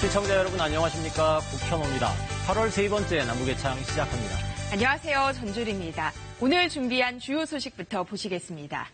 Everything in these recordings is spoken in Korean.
시청자 여러분 안녕하십니까. 국현호입니다. 8월 세 번째 남북예창 시작합니다. 안녕하세요. 전주리입니다. 오늘 준비한 주요 소식부터 보시겠습니다.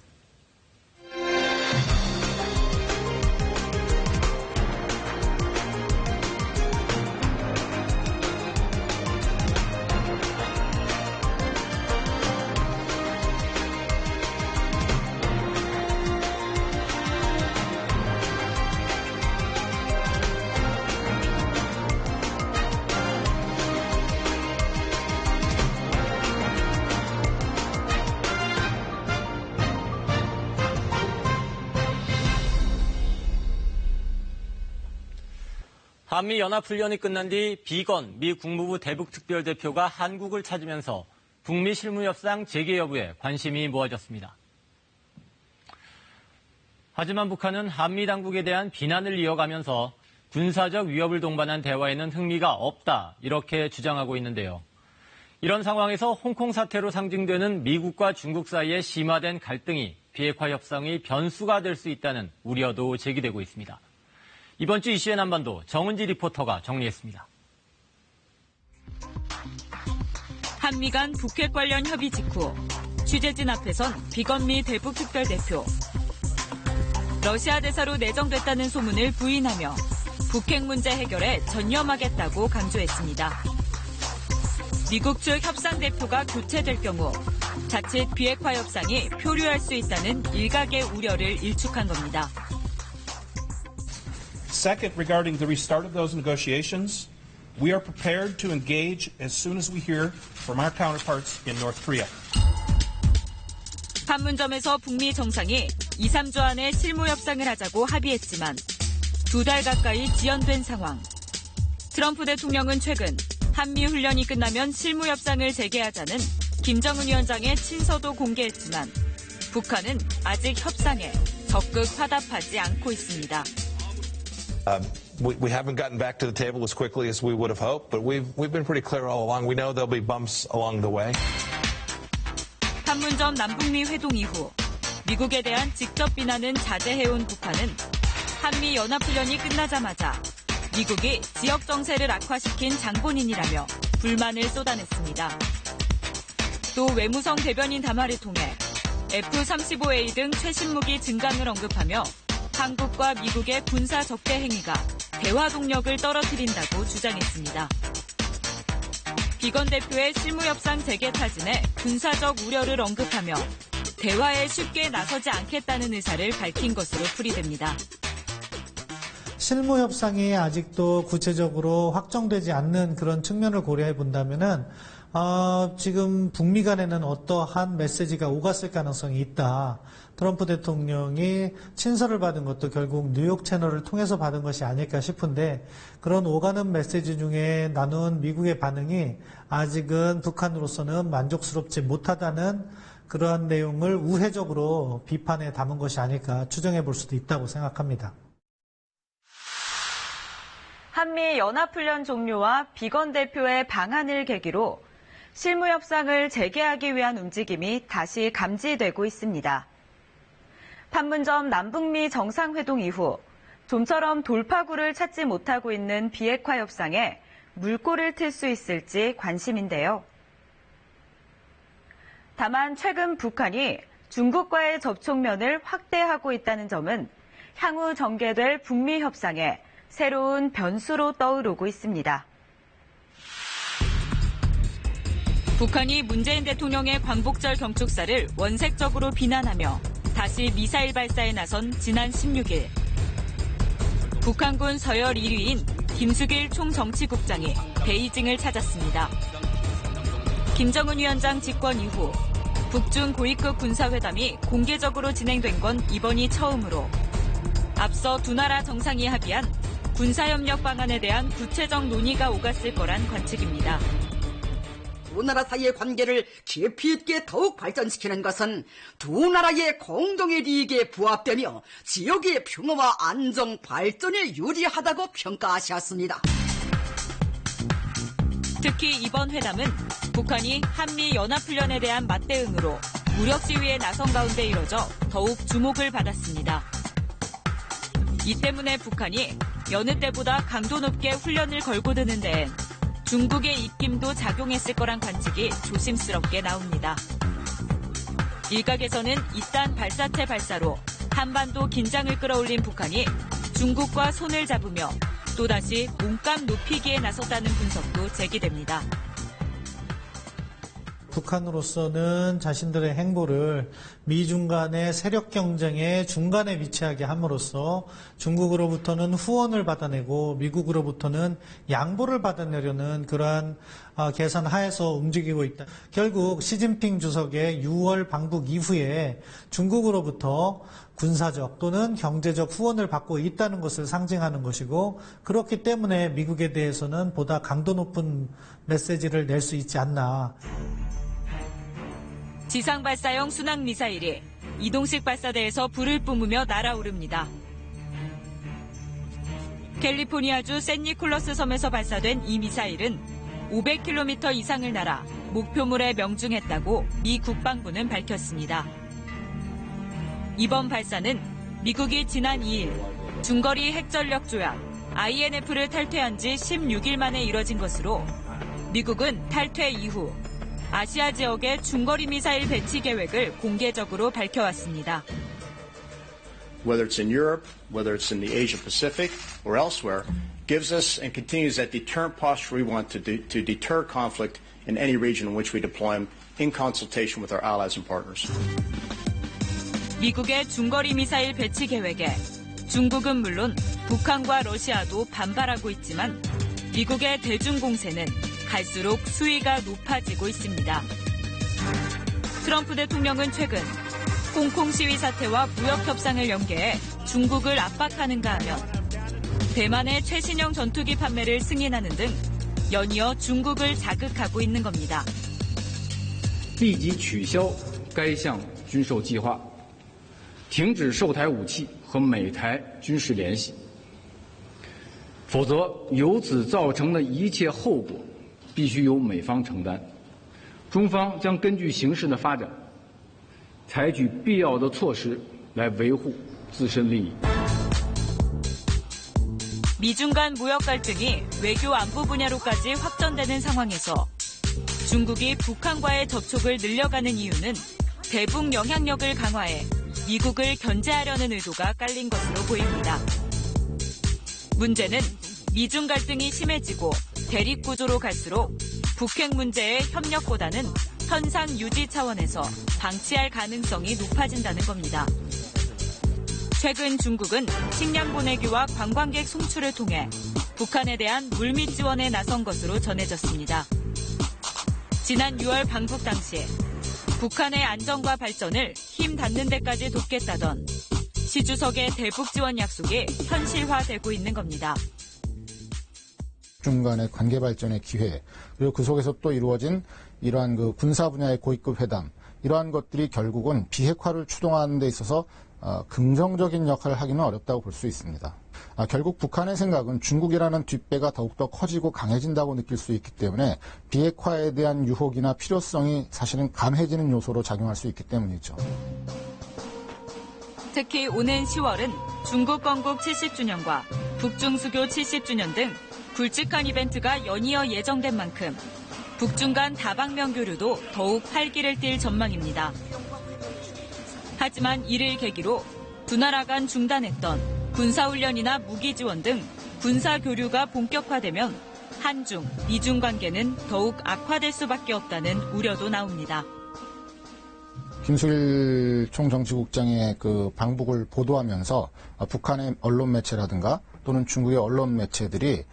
한미연합훈련이 끝난 뒤 비건 미 국무부 대북특별대표가 한국을 찾으면서 북미 실무협상 재개 여부에 관심이 모아졌습니다. 하지만 북한은 한미 당국에 대한 비난을 이어가면서 군사적 위협을 동반한 대화에는 흥미가 없다 이렇게 주장하고 있는데요. 이런 상황에서 홍콩 사태로 상징되는 미국과 중국 사이에 심화된 갈등이 비핵화 협상의 변수가 될 수 있다는 우려도 제기되고 있습니다. 이번 주 이슈의 남반도 정은지 리포터가 정리했습니다. 한미 간 북핵 관련 협의 직후 취재진 앞에선 비건미 대북특별대표. 러시아 대사로 내정됐다는 소문을 부인하며 북핵 문제 해결에 전념하겠다고 강조했습니다. 미국 측 협상 대표가 교체될 경우 자칫 비핵화 협상이 표류할 수 있다는 일각의 우려를 일축한 겁니다. Second, regarding the restart of those negotiations, we are prepared to engage as soon as we hear from our counterparts in North Korea. 판문점에서 북미 정상이 2, 3주 안에 실무 협상을 하자고 합의했지만 2달 가까이 지연된 상황. 트럼프 대통령은 최근 한미 훈련이 끝나면 실무 협상을 재개하자는 김정은 위원장의 친서도 공개했지만 북한은 아직 협상에 적극 화답하지 않고 있습니다. We haven't gotten back to the table as quickly as we would have hoped, but we've been pretty clear all along. We know there'll be bumps along the way. 판문점 남북미 회동 이후 미국에 대한 직접 비난은 자제해온 북한은 한미 연합훈련이 끝나자마자 미국이 지역 정세를 악화시킨 장본인이라며 불만을 쏟아냈습니다. 또 외무성 대변인 담화를 통해 F-35A 등 최신 무기 증강을 언급하며 한국과 미국의 군사 적대 행위가 대화 동력을 떨어뜨린다고 주장했습니다. 비건 대표의 실무협상 재개 타진에 군사적 우려를 언급하며 대화에 쉽게 나서지 않겠다는 의사를 밝힌 것으로 풀이됩니다. 실무협상이 아직도 구체적으로 확정되지 않는 그런 측면을 고려해 본다면은 지금 북미 간에는 어떠한 메시지가 오갔을 가능성이 있다. 트럼프 대통령이 친서를 받은 것도 결국 뉴욕 채널을 통해서 받은 것이 아닐까 싶은데 그런 오가는 메시지 중에 나눈 미국의 반응이 아직은 북한으로서는 만족스럽지 못하다는 그러한 내용을 우회적으로 비판에 담은 것이 아닐까 추정해 볼 수도 있다고 생각합니다. 한미 연합훈련 종료와 비건 대표의 방한을 계기로 실무협상을 재개하기 위한 움직임이 다시 감지되고 있습니다. 판문점 남북미 정상회동 이후 좀처럼 돌파구를 찾지 못하고 있는 비핵화 협상에 물꼬를 틀 수 있을지 관심인데요. 다만 최근 북한이 중국과의 접촉면을 확대하고 있다는 점은 향후 전개될 북미 협상에 새로운 변수로 떠오르고 있습니다. 북한이 문재인 대통령의 광복절 경축사를 원색적으로 비난하며 다시 미사일 발사에 나선 지난 16일. 북한군 서열 1위인 김숙일 총정치국장이 베이징을 찾았습니다. 김정은 위원장 집권 이후 북중 고위급 군사회담이 공개적으로 진행된 건 이번이 처음으로 앞서 두 나라 정상이 합의한 군사협력 방안에 대한 구체적 논의가 오갔을 거란 관측입니다. 두 나라 사이의 관계를 깊이 있게 더욱 발전시키는 것은 두 나라의 공동의利益에 부합되며 지역의 평화와 안정 발전에 유리하다고 평가하셨습니다. 특히 이번 회담은 북한이 한미 연합훈련에 대한 맞대응으로 무력 시위에 나선 가운데 이뤄져 더욱 주목을 받았습니다. 이 때문에 북한이 여느 때보다 강도 높게 훈련을 걸고 드는 데엔 중국의 입김도 작용했을 거란 관측이 조심스럽게 나옵니다. 일각에서는 이딴 발사체 발사로 한반도 긴장을 끌어올린 북한이 중국과 손을 잡으며 또다시 몸값 높이기에 나섰다는 분석도 제기됩니다. 북한으로서는 자신들의 행보를 미중 간의 세력 경쟁의 중간에 위치하게 함으로써 중국으로부터는 후원을 받아내고 미국으로부터는 양보를 받아내려는 그러한 계산 하에서 움직이고 있다. 결국 시진핑 주석의 6월 방북 이후에 중국으로부터 군사적 또는 경제적 후원을 받고 있다는 것을 상징하는 것이고, 그렇기 때문에 미국에 대해서는 보다 강도 높은 메시지를 낼 수 있지 않나. 지상 발사형 순항 미사일이 이동식 발사대에서 불을 뿜으며 날아오릅니다. 캘리포니아주 샌니콜러스 섬에서 발사된 이 미사일은 500km 이상을 날아 목표물에 명중했다고 미 국방부는 밝혔습니다. 이번 발사는 미국이 지난 2일 중거리 핵전력 조약 INF를 탈퇴한 지 16일 만에 이뤄진 것으로, 미국은 탈퇴 이후 아시아 지역의 중거리 미사일 배치 계획을 공개적으로 밝혀왔습니다. Whether it's in Europe, whether it's in the Asia Pacific or elsewhere, gives us and continues that deterrent posture we want to deter conflict in any region in which we deploy them in consultation with our allies and partners. 미국의 중거리 미사일 배치 계획에 중국은 물론 북한과 러시아도 반발하고 있지만 미국의 대중 공세는 갈수록 수위가 높아지고 있습니다. 트럼프 대통령은 최근 홍콩 시위 사태와 무역 협상을 연계해 중국을 압박하는가 하면 대만의 최신형 전투기 판매를 승인하는 등 연이어 중국을 자극하고 있는 겁니다. 立即取消该项军售计划，停止售台武器和美台军事联系，否则由此造成的一切后果必须由美方承担。中方将根据形势的发展，采取必要的措施来维护自身利益。 미중 간 무역 갈등이 외교 안보 분야로까지 확전되는 상황에서 중국이 북한과의 접촉을 늘려가는 이유는 대북 영향력을 강화해 미국을 견제하려는 의도가 깔린 것으로 보입니다. 문제는 미중 갈등이 심해지고 대립 구조로 갈수록 북핵 문제의 협력보다는 현상 유지 차원에서 방치할 가능성이 높아진다는 겁니다. 최근 중국은 식량 보내기와 관광객 송출을 통해 북한에 대한 물밑 지원에 나선 것으로 전해졌습니다. 지난 6월 방북 당시 북한의 안정과 발전을 힘 닿는 데까지 돕겠다던 시 주석의 대북 지원 약속이 현실화되고 있는 겁니다. 중 간의 관계 발전의 기회, 그리고 그 속에서 또 이루어진 이러한 그 군사 분야의 고위급 회담, 이러한 것들이 결국은 비핵화를 추동하는 데 있어서 긍정적인 역할을 하기는 어렵다고 볼 수 있습니다. 결국 북한의 생각은 중국이라는 뒷배가 더욱더 커지고 강해진다고 느낄 수 있기 때문에 비핵화에 대한 유혹이나 필요성이 사실은 감해지는 요소로 작용할 수 있기 때문이죠. 특히 오는 10월은 중국 건국 70주년과 북중수교 70주년 등 굵직한 이벤트가 연이어 예정된 만큼 북중 간 다방면 교류도 더욱 활기를 띨 전망입니다. 하지만 이를 계기로 두 나라 간 중단했던 군사훈련이나 무기 지원 등 군사 교류가 본격화되면 한중, 미중 관계는 더욱 악화될 수밖에 없다는 우려도 나옵니다. 김수일 총정치국장의 그 방북을 보도하면서 북한의 언론 매체라든가 또는 중국의 언론 매체들이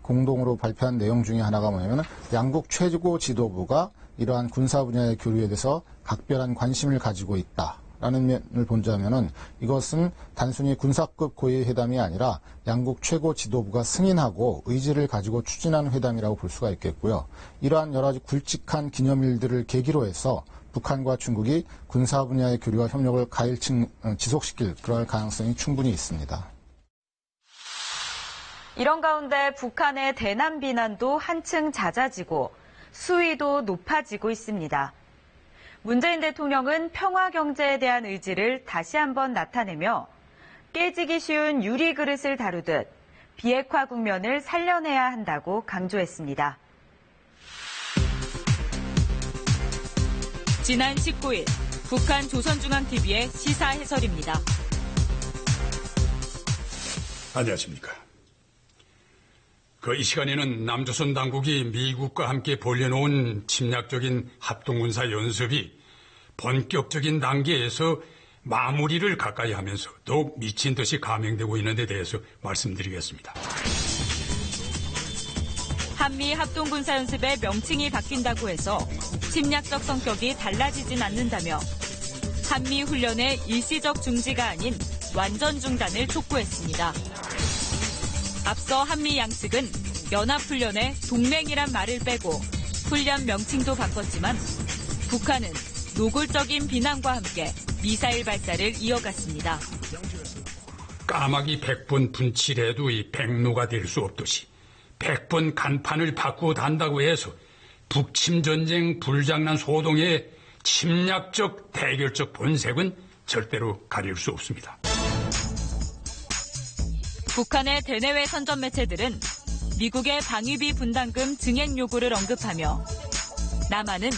공동으로 발표한 내용 중에 하나가 뭐냐면 양국 최고 지도부가 이러한 군사 분야의 교류에 대해서 각별한 관심을 가지고 있다라는 면을 본다면은 이것은 단순히 군사급 고위 회담이 아니라 양국 최고 지도부가 승인하고 의지를 가지고 추진하는 회담이라고 볼 수가 있겠고요. 이러한 여러 가지 굵직한 기념일들을 계기로 해서 북한과 중국이 군사 분야의 교류와 협력을 가일층 지속시킬 그럴 가능성이 충분히 있습니다. 이런 가운데 북한의 대남 비난도 한층 잦아지고 수위도 높아지고 있습니다. 문재인 대통령은 평화 경제에 대한 의지를 다시 한번 나타내며 깨지기 쉬운 유리 그릇을 다루듯 비핵화 국면을 살려내야 한다고 강조했습니다. 지난 19일 북한 조선중앙TV의 시사 해설입니다. 안녕하십니까. 이 시간에는 남조선 당국이 미국과 함께 벌려놓은 침략적인 합동군사 연습이 본격적인 단계에서 마무리를 가까이 하면서 더욱 미친 듯이 감행되고 있는 데 대해서 말씀드리겠습니다. 한미 합동군사연습의 명칭이 바뀐다고 해서 침략적 성격이 달라지진 않는다며 한미 훈련의 일시적 중지가 아닌 완전 중단을 촉구했습니다. 앞서 한미 양측은 연합훈련에 동맹이란 말을 빼고 훈련 명칭도 바꿨지만 북한은 노골적인 비난과 함께 미사일 발사를 이어갔습니다. 까마귀 100번 분칠해도 이 백로가 될 수 없듯이 100번 간판을 바꾸어 단다고 해서 북침전쟁 불장난 소동의 침략적 대결적 본색은 절대로 가릴 수 없습니다. 북한의 대내외 선전 매체들은 미국의 방위비 분담금 증액 요구를 언급하며 남한은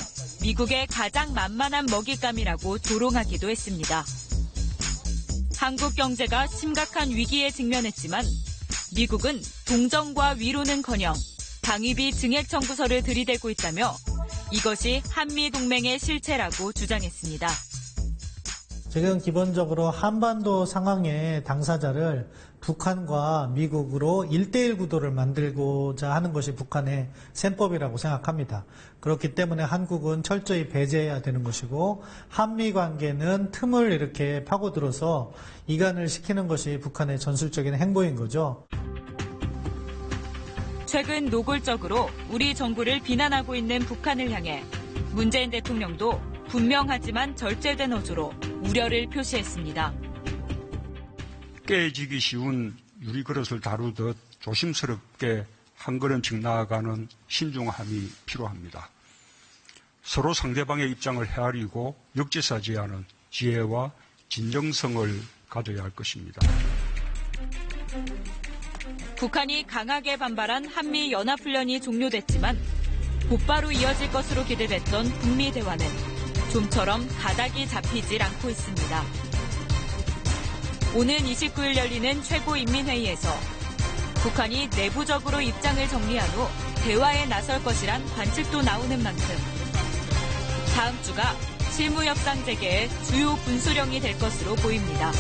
미국의 가장 만만한 먹잇감이라고 조롱하기도 했습니다. 한국 경제가 심각한 위기에 직면했지만 미국은 동정과 위로는커녕 방위비 증액 청구서를 들이대고 있다며 이것이 한미 동맹의 실체라고 주장했습니다. 지금 기본적으로 한반도 상황의 당사자를 북한과 미국으로 1대1 구도를 만들고자 하는 것이 북한의 셈법이라고 생각합니다. 그렇기 때문에 한국은 철저히 배제해야 되는 것이고 한미 관계는 틈을 이렇게 파고들어서 이간을 시키는 것이 북한의 전술적인 행보인 거죠. 최근 노골적으로 우리 정부를 비난하고 있는 북한을 향해 문재인 대통령도 분명하지만 절제된 어조로 우려를 표시했습니다. 깨지기 쉬운 유리그릇을 다루듯 조심스럽게 한 걸음씩 나아가는 신중함이 필요합니다. 서로 상대방의 입장을 헤아리고 역지사지하는 지혜와 진정성을 가져야 할 것입니다. 북한이 강하게 반발한 한미 연합훈련이 종료됐지만 곧바로 이어질 것으로 기대됐던 북미 대화는 좀처럼 가닥이 잡히질 않고 있습니다. 오는 29일 열리는 최고인민회의에서 북한이 내부적으로 입장을 정리한 후 대화에 나설 것이란 관측도 나오는 만큼 다음 주가 실무협상 재개의 주요 분수령이 될 것으로 보입니다.